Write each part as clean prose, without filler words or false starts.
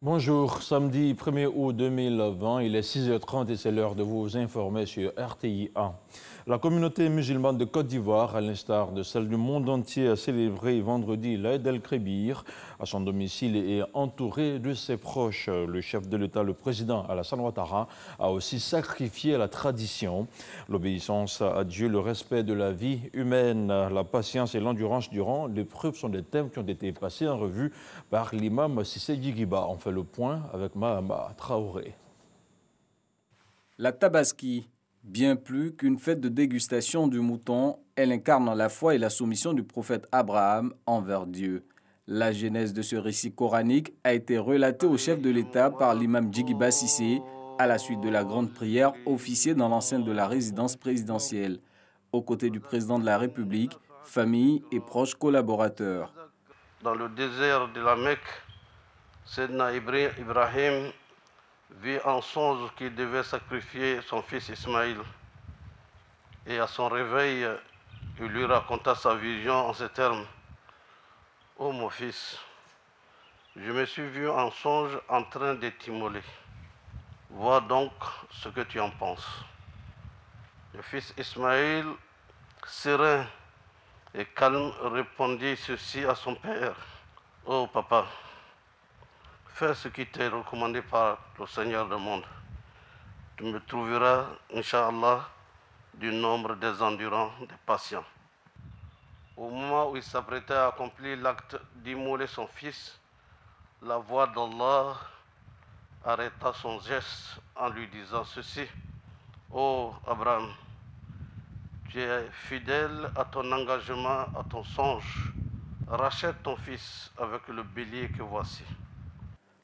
Bonjour, samedi 1er août 2020, il est 6h30 et c'est l'heure de vous informer sur RTI 1. La communauté musulmane de Côte d'Ivoire, à l'instar de celle du monde entier, a célébré vendredi l'Aïd el-Kébir à son domicile et entouré de ses proches. Le chef de l'État, le président Alassane Ouattara, a aussi sacrifié la tradition. L'obéissance à Dieu, le respect de la vie humaine, la patience et l'endurance durant l'épreuve sont des thèmes qui ont été passés en revue par l'imam Cissé Djighiba. On fait le point avec Mahama Traoré. La Tabaski, bien plus qu'une fête de dégustation du mouton, elle incarne la foi et la soumission du prophète Abraham envers Dieu. La genèse de ce récit coranique a été relatée au chef de l'État par l'imam Djighiba Cissé à la suite de la grande prière officiée dans l'enceinte de la résidence présidentielle, aux côtés du président de la République, famille et proches collaborateurs. Dans le désert de la Mecque, Sayyidina Ibrahim vit en songe qu'il devait sacrifier son fils Ismaïl. Et à son réveil, il lui raconta sa vision en ces termes. « Ô mon fils, je me suis vu en songe en train de t'immoler. Vois donc ce que tu en penses. » Le fils Ismaïl, serein et calme, répondit ceci à son père. « Ô papa, fais ce qui t'est recommandé par le Seigneur du monde. Tu me trouveras, Inch'Allah, du nombre des endurants, des patients. » Au moment où il s'apprêtait à accomplir l'acte d'immoler son fils, la voix d'Allah arrêta son geste en lui disant ceci. « Ô Abraham, tu es fidèle à ton engagement, à ton songe. Rachète ton fils avec le bélier que voici. »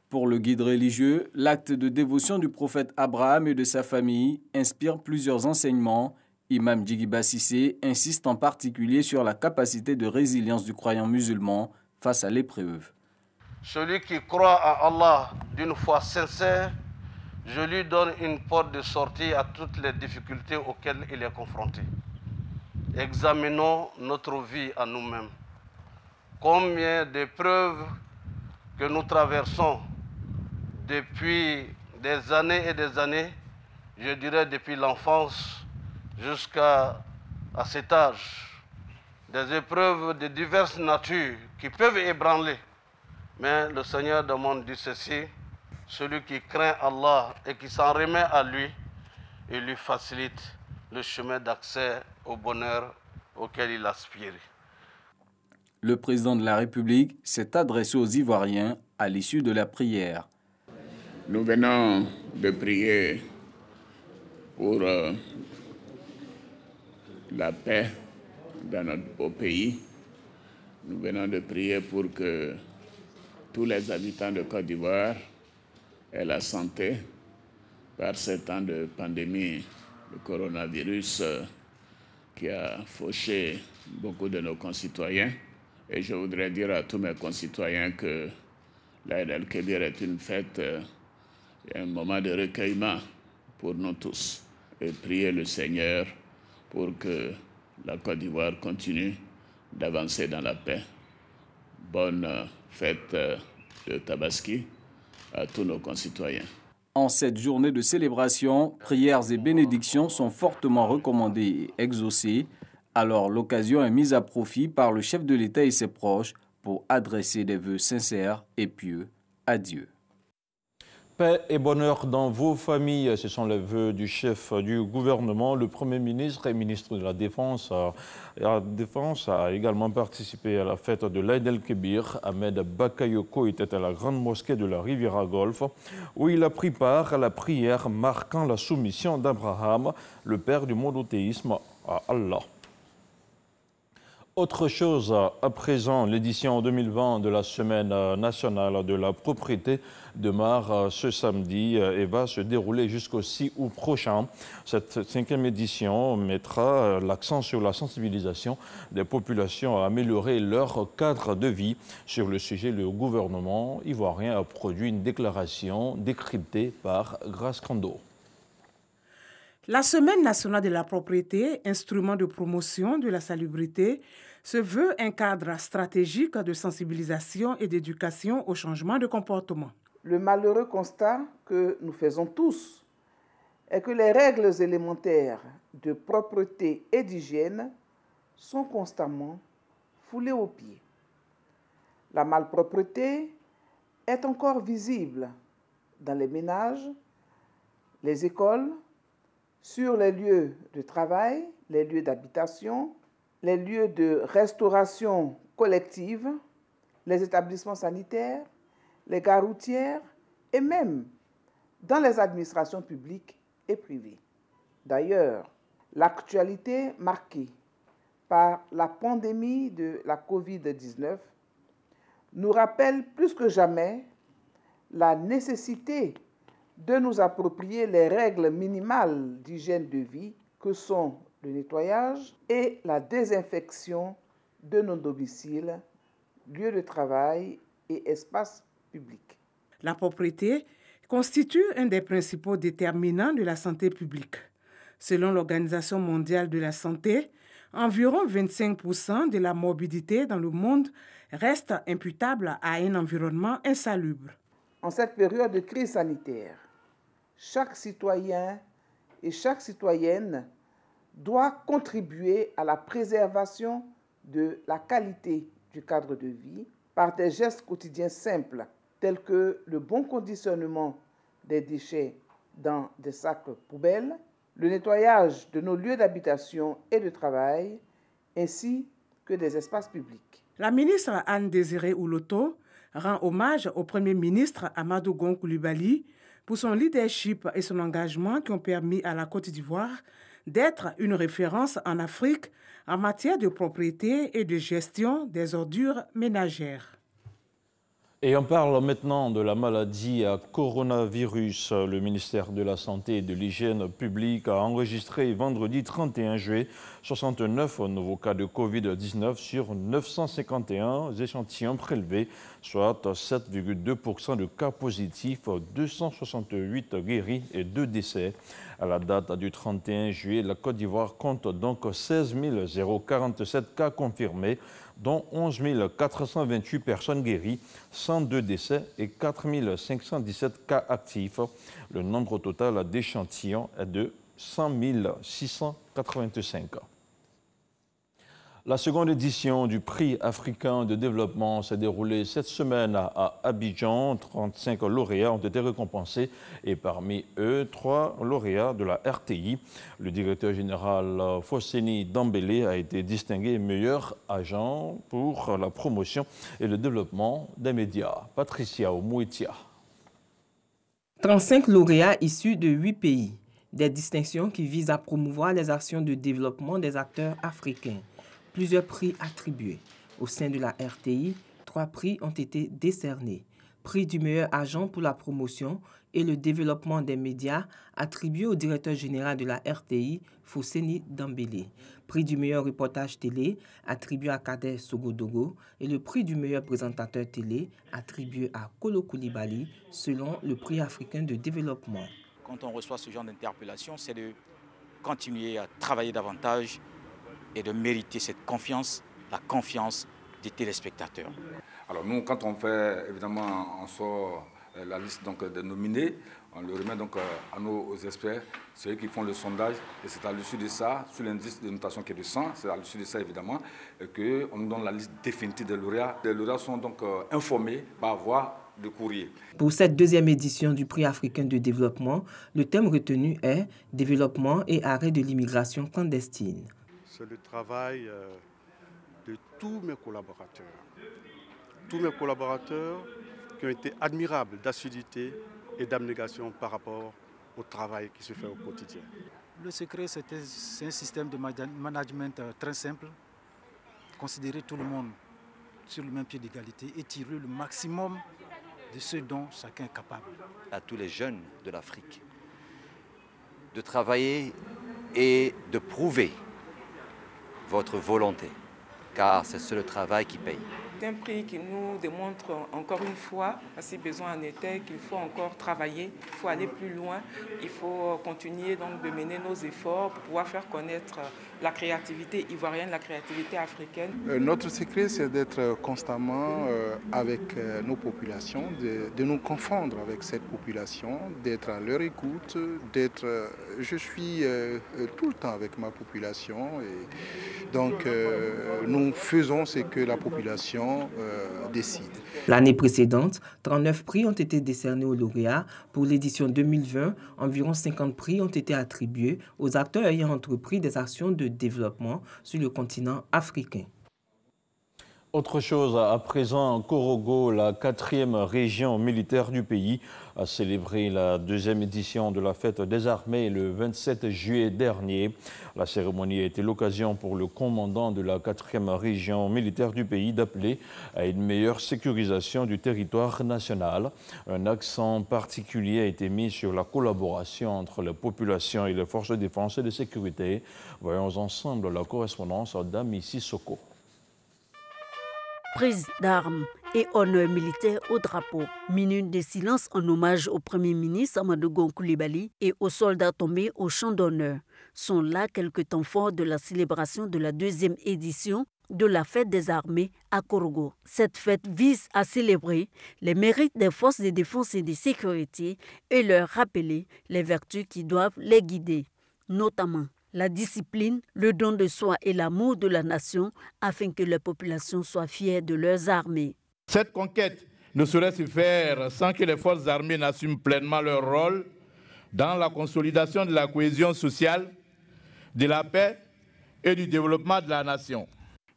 Pour le guide religieux, l'acte de dévotion du prophète Abraham et de sa famille inspire plusieurs enseignements. Imam Djighiba Cissé insiste en particulier sur la capacité de résilience du croyant musulman face à l'épreuve. Celui qui croit à Allah d'une foi sincère, je lui donne une porte de sortie à toutes les difficultés auxquelles il est confronté. Examinons notre vie à nous-mêmes. Combien d'épreuves que nous traversons depuis des années et des années, je dirais depuis l'enfance jusqu'à cet âge. Des épreuves de diverses natures qui peuvent ébranler. Mais le Seigneur demande dit ceci, celui qui craint Allah et qui s'en remet à lui, il lui facilite le chemin d'accès au bonheur auquel il aspire. Le président de la République s'est adressé aux Ivoiriens à l'issue de la prière. Nous venons de prier pour la paix dans notre beau pays. Nous venons de prier pour que tous les habitants de Côte d'Ivoire aient la santé par ce temps de pandémie, le coronavirus qui a fauché beaucoup de nos concitoyens. Et je voudrais dire à tous mes concitoyens que l'Aïd el-Kébir est une fête et un moment de recueillement pour nous tous. Et prier le Seigneur pour que la Côte d'Ivoire continue d'avancer dans la paix. Bonne fête de Tabaski à tous nos concitoyens. En cette journée de célébration, prières et bénédictions sont fortement recommandées et exaucées. Alors l'occasion est mise à profit par le chef de l'État et ses proches pour adresser des vœux sincères et pieux à Dieu. Paix et bonheur dans vos familles, ce sont les vœux du chef du gouvernement. Le Premier ministre et ministre de la Défense a également participé à la fête de l'Aïd el-Kébir. Ahmed Bakayoko était à la grande mosquée de la Riviera Golfe, où il a pris part à la prière marquant la soumission d'Abraham, le père du monothéisme, à Allah. Autre chose, à présent, l'édition 2020 de la Semaine nationale de la propriété démarre ce samedi et va se dérouler jusqu'au 6 août prochain. Cette 5e édition mettra l'accent sur la sensibilisation des populations à améliorer leur cadre de vie. Sur le sujet, le gouvernement ivoirien a produit une déclaration décryptée par Grace Kando. La Semaine nationale de la propriété, instrument de promotion de la salubrité, se veut un cadre stratégique de sensibilisation et d'éducation au changement de comportement. Le malheureux constat que nous faisons tous est que les règles élémentaires de propreté et d'hygiène sont constamment foulées aux pieds. La malpropreté est encore visible dans les ménages, les écoles, sur les lieux de travail, les lieux d'habitation, les lieux de restauration collective, les établissements sanitaires, les gares routières et même dans les administrations publiques et privées. D'ailleurs, l'actualité marquée par la pandémie de la COVID-19 nous rappelle plus que jamais la nécessité de nous approprier les règles minimales d'hygiène de vie que sont le nettoyage et la désinfection de nos domiciles, lieux de travail et espaces publics. La propreté constitue un des principaux déterminants de la santé publique. Selon l'Organisation mondiale de la santé, environ 25% de la morbidité dans le monde reste imputable à un environnement insalubre. En cette période de crise sanitaire, chaque citoyen et chaque citoyenne doit contribuer à la préservation de la qualité du cadre de vie par des gestes quotidiens simples tels que le bon conditionnement des déchets dans des sacs poubelles, le nettoyage de nos lieux d'habitation et de travail, ainsi que des espaces publics. La ministre Anne-Désirée Ouloto rend hommage au Premier ministre Amadou Gon Coulibaly pour son leadership et son engagement qui ont permis à la Côte d'Ivoire d'être une référence en Afrique en matière de propriété et de gestion des ordures ménagères. Et on parle maintenant de la maladie à coronavirus. Le ministère de la Santé et de l'Hygiène publique a enregistré vendredi 31 juillet 69 nouveaux cas de Covid-19 sur 951 échantillons prélevés, soit 7,2% de cas positifs, 268 guéris et 2 décès. À la date du 31 juillet, la Côte d'Ivoire compte donc 16 047 cas confirmés, dont 11 428 personnes guéries, 102 décès et 4 517 cas actifs. Le nombre total d'échantillons est de 100 685. La seconde édition du Prix africain de développement s'est déroulée cette semaine à Abidjan. 35 lauréats ont été récompensés et parmi eux, 3 lauréats de la RTI. Le directeur général Fosseni Dambélé a été distingué meilleur agent pour la promotion et le développement des médias. Patricia Omouetia. 35 lauréats issus de 8 pays. Des distinctions qui visent à promouvoir les actions de développement des acteurs africains. Plusieurs prix attribués. Au sein de la RTI, 3 prix ont été décernés. Prix du meilleur agent pour la promotion et le développement des médias attribué au directeur général de la RTI, Fosseni Dambélé. Prix du meilleur reportage télé attribué à Kader Sogodogo et le prix du meilleur présentateur télé attribué à Kolo Coulibaly selon le prix africain de développement. Quand on reçoit ce genre d'interpellation, c'est de continuer à travailler davantage et de mériter cette confiance, la confiance des téléspectateurs. Alors nous, quand on fait, évidemment, on sort la liste donc, des nominés, on le remet donc à nos experts, c'est eux qui font le sondage, et c'est à l'issue de ça, sur l'indice de notation qui est de 100, c'est à l'issue de ça évidemment, qu'on nous donne la liste définitive des lauréats. Les lauréats sont donc informés par voie de courrier. Pour cette deuxième édition du Prix africain de développement, le thème retenu est « Développement et arrêt de l'immigration clandestine ». C'est le travail de tous mes collaborateurs. Tous mes collaborateurs qui ont été admirables d'assiduité et d'abnégation par rapport au travail qui se fait au quotidien. Le secret, c'est un système de management très simple. Considérer tout le monde sur le même pied d'égalité et tirer le maximum de ce dont chacun est capable. À tous les jeunes de l'Afrique, de travailler et de prouver votre volonté, car c'est le travail qui paye. C'est un prix qui nous démontre encore une fois, si besoin en était, qu'il faut encore travailler, il faut aller plus loin, il faut continuer donc de mener nos efforts pour pouvoir faire connaître la créativité ivoirienne, la créativité africaine. Notre secret, c'est d'être constamment avec nos populations, de nous confondre avec cette population, d'être à leur écoute, je suis tout le temps avec ma population et donc nous faisons ce que la population décide. L'année précédente, 39 prix ont été décernés aux lauréats. Pour l'édition 2020, environ 50 prix ont été attribués aux acteurs ayant entrepris des actions de développement sur le continent africain. Autre chose, à présent, Korogo, la 4e région militaire du pays, a célébré la 2e édition de la fête des armées le 27 juillet dernier. La cérémonie a été l'occasion pour le commandant de la 4e région militaire du pays d'appeler à une meilleure sécurisation du territoire national. Un accent particulier a été mis sur la collaboration entre la population et les forces de défense et de sécurité. Voyons ensemble la correspondance d'Ami Sissoko. Prise d'armes et honneur militaire au drapeau. Minute de silence en hommage au Premier ministre Amadou Gon Coulibaly et aux soldats tombés au champ d'honneur. Sont là quelques temps forts de la célébration de la 2e édition de la fête des armées à Korogo. Cette fête vise à célébrer les mérites des forces de défense et de sécurité et leur rappeler les vertus qui doivent les guider, notamment la discipline, le don de soi et l'amour de la nation afin que les populations soient fières de leurs armées. Cette conquête ne saurait se faire sans que les forces armées n'assument pleinement leur rôle dans la consolidation de la cohésion sociale, de la paix et du développement de la nation.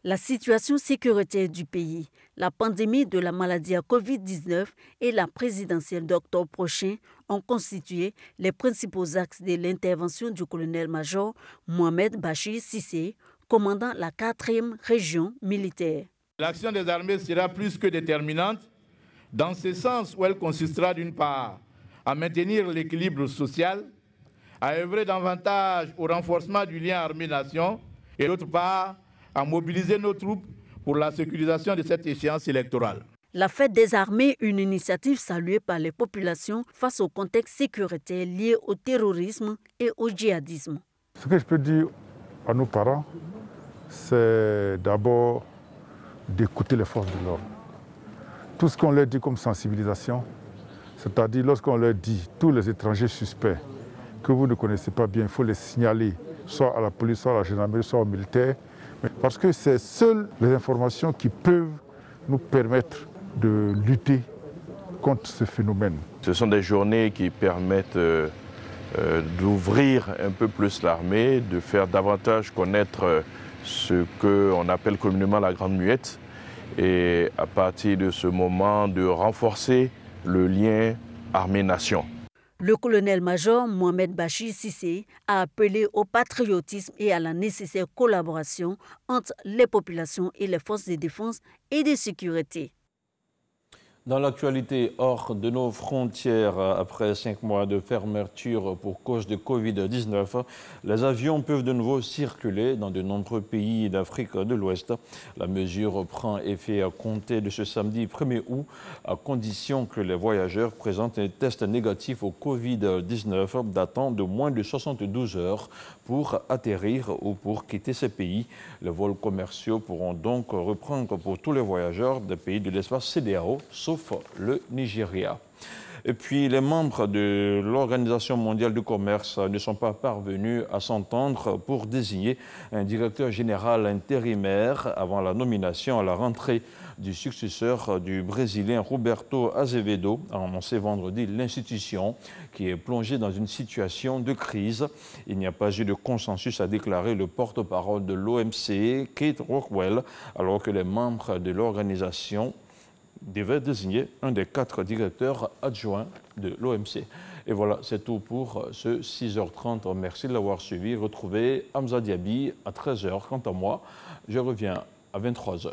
La situation sécuritaire du pays, la pandémie de la maladie à Covid-19 et la présidentielle d'octobre prochain ont constitué les principaux axes de l'intervention du colonel-major Mohamed Bachir Cissé, commandant la 4e région militaire. L'action des armées sera plus que déterminante dans ce sens où elle consistera d'une part à maintenir l'équilibre social, à œuvrer davantage au renforcement du lien armée-nation et d'autre part à mobiliser nos troupes pour la sécurisation de cette échéance électorale. La fête des armées, une initiative saluée par les populations face au contexte sécuritaire lié au terrorisme et au djihadisme. Ce que je peux dire à nos parents, c'est d'abord d'écouter les forces de l'ordre. Tout ce qu'on leur dit comme sensibilisation, c'est-à-dire lorsqu'on leur dit tous les étrangers suspects que vous ne connaissez pas bien, il faut les signaler soit à la police, soit à la gendarmerie, soit aux militaires, parce que c'est seules les informations qui peuvent nous permettre de lutter contre ce phénomène. Ce sont des journées qui permettent d'ouvrir un peu plus l'armée, de faire davantage connaître ce qu'on appelle communément la grande muette, et à partir de ce moment de renforcer le lien armée-nation. Le colonel-major Mohamed Bachir Cissé a appelé au patriotisme et à la nécessaire collaboration entre les populations et les forces de défense et de sécurité. Dans l'actualité hors de nos frontières, après 5 mois de fermeture pour cause de Covid-19, les avions peuvent de nouveau circuler dans de nombreux pays d'Afrique de l'Ouest. La mesure prend effet à compter de ce samedi 1er août, à condition que les voyageurs présentent un test négatif au Covid-19 datant de moins de 72 heures pour atterrir ou pour quitter ces pays. Les vols commerciaux pourront donc reprendre pour tous les voyageurs des pays de l'espace CEDEAO, sauf le Nigeria. Et puis, les membres de l'Organisation mondiale du commerce ne sont pas parvenus à s'entendre pour désigner un directeur général intérimaire avant la nomination à la rentrée du successeur du Brésilien Roberto Azevedo, a annoncé vendredi l'institution qui est plongée dans une situation de crise. Il n'y a pas eu de consensus, a déclaré le porte-parole de l'OMC, Kate Rockwell, alors que les membres de l'organisation devait désigner un des 4 directeurs adjoints de l'OMC. Et voilà, c'est tout pour ce 6h30. Merci de l'avoir suivi. Retrouvez Hamza Diaby à 13h. Quant à moi, je reviens à 23h.